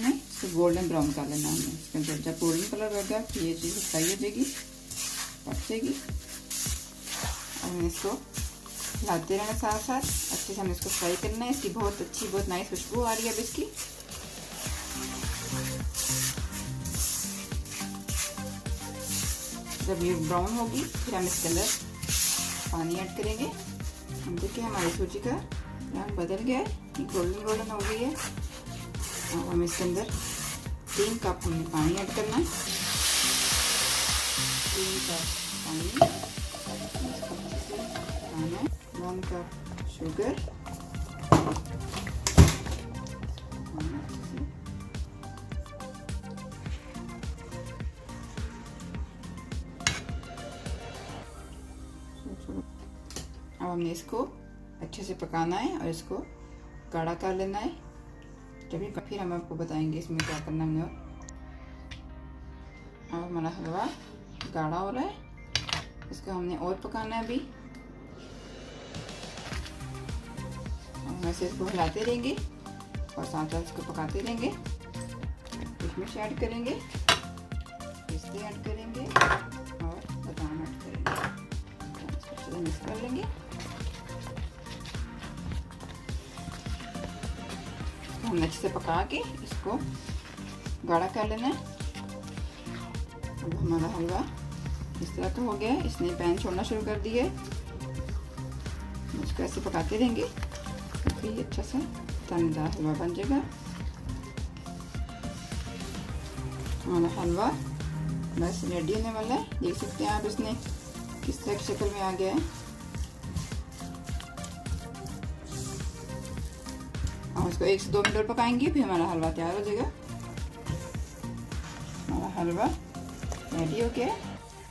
हमने इसको golden brown कर लेना है। हमने इसके अंदर जब गोल्डन कलर हो गया तो ये चीज़ फ्राई हो जाएगी, पक जाएगी। और हमें इसको हिलाते रहना साथ साथ, अच्छे से हमें इसको फ्राई करना है। इसकी बहुत अच्छी, बहुत नाइस खुशबू आ रही है अब इसकी। जब ये ब्राउन होगी फिर हम इसके अंदर पानी ऐड करेंगे। हम देखिए हमारी सूजी का रंग बदल गया है, गोल्डन गोल्डन हो गई है। और हम इसके अंदर 3 कप हमने पानी ऐड करना है। 3 कप पानी, 1 कप शुगर, अब हमने इसको अच्छे से पकाना है और इसको गाढ़ा कर लेना है। जब ये फिर हम आपको बताएंगे इसमें क्या करना है। अब हमारा हलवा गाढ़ा हो रहा है, इसको हमने और पकाना है अभी। हम ऐसे इसको हिलाते रहेंगे और साथ साथ इसको पकाते रहेंगे। किशमिश ऐड करेंगे, पिस्ते ऐड करेंगे और बादाम ऐड करेंगे। इसको मिक्स कर लेंगे। हमने अच्छे से पका के इसको गाढ़ा कर लेना है। अब हमारा हलवा इस तरह का हो गया है, इसने पैन छोड़ना शुरू कर दिया है। इसको ऐसे पकाते रहेंगे, फिर अच्छा सा दानेदार हलवा बन जाएगा। हमारा हलवा बस रेडी होने वाला है। देख सकते हैं आप इसने किस तरह की शक्ल में आ गया है। और इसको 1 से 2 मिनट पकाएंगे, फिर हमारा हलवा तैयार हो जाएगा। हमारा हलवा रेडी हो गया है,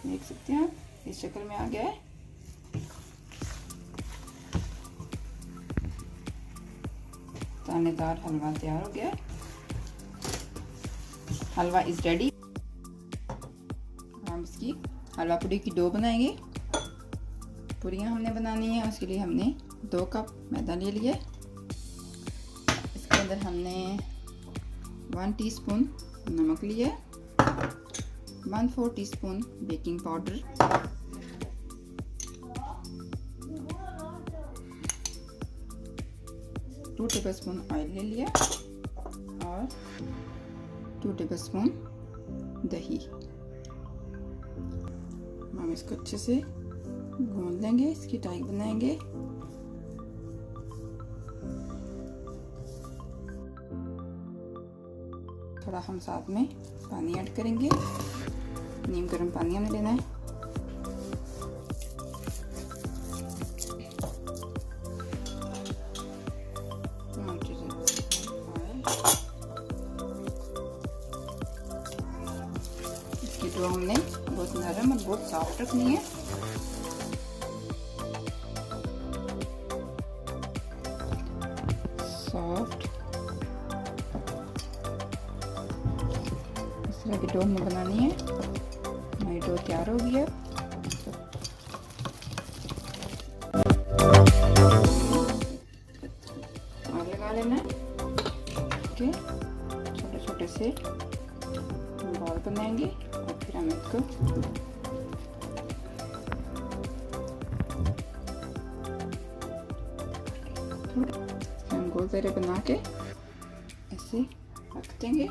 देख सकते हैं आप इस शक्ल में आ गया है। दानेदार हलवा तैयार हो गया है। हलवा इज रेडी। हम इसकी हलवा पूरी की डो बनाएंगे। पूरियां हमने बनानी है, उसके लिए हमने 2 कप मैदा ले लिया। इसके अंदर हमने 1 टीस्पून नमक लिया, 1/4 teaspoon baking powder, 2 tablespoon oil ले लिया और 2 टेबलस्पून दही। हम इसको अच्छे से गूंद लेंगे, इसकी टाई बनाएंगे। थोड़ा हम साथ में पानी ऐड करेंगे। नीम गर्म पानी हमें लेना है। इसकी डो हमने बहुत नरम और बहुत सॉफ्ट रखनी है। सॉफ्ट इस तरह की डो हमें बनानी है। हमारी डो तैयार हो गई है। और लगा लेना है। ओके, छोटे छोटे से बॉल बनाएंगे और फिर हम इसको हम गोल पेड़े बना के ऐसे रख देंगे।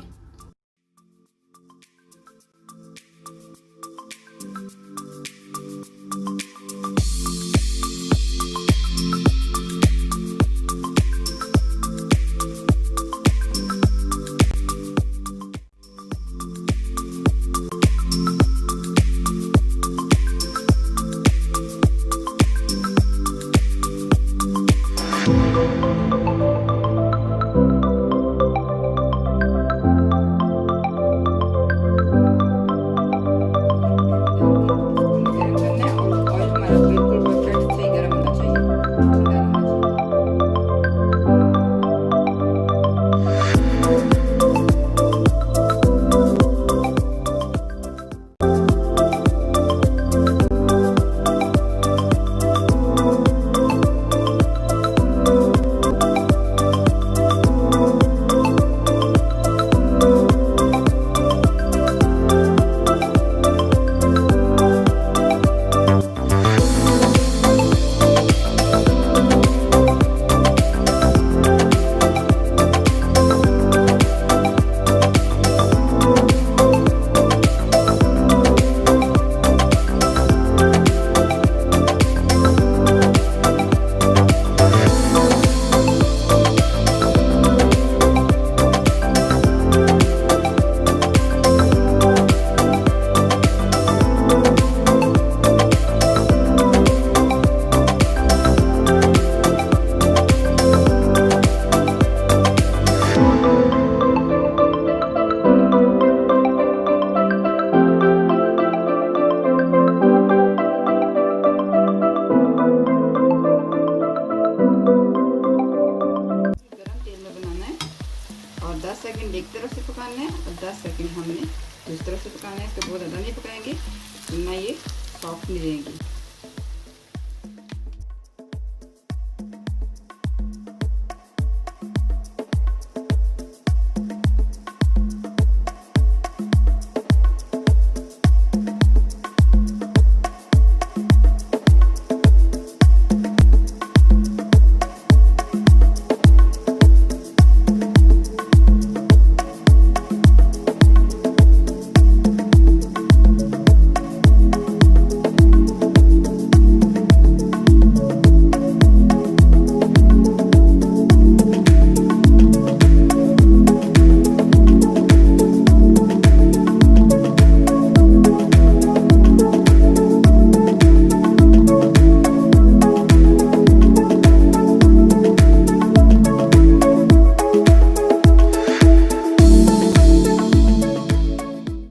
पकाना है और 10 सेकंड हमने दूसरी तरफ से पकाना है। इसको बहुत ज़्यादा नहीं पकाएंगे वरना ये सॉफ्ट नहीं रहेंगी।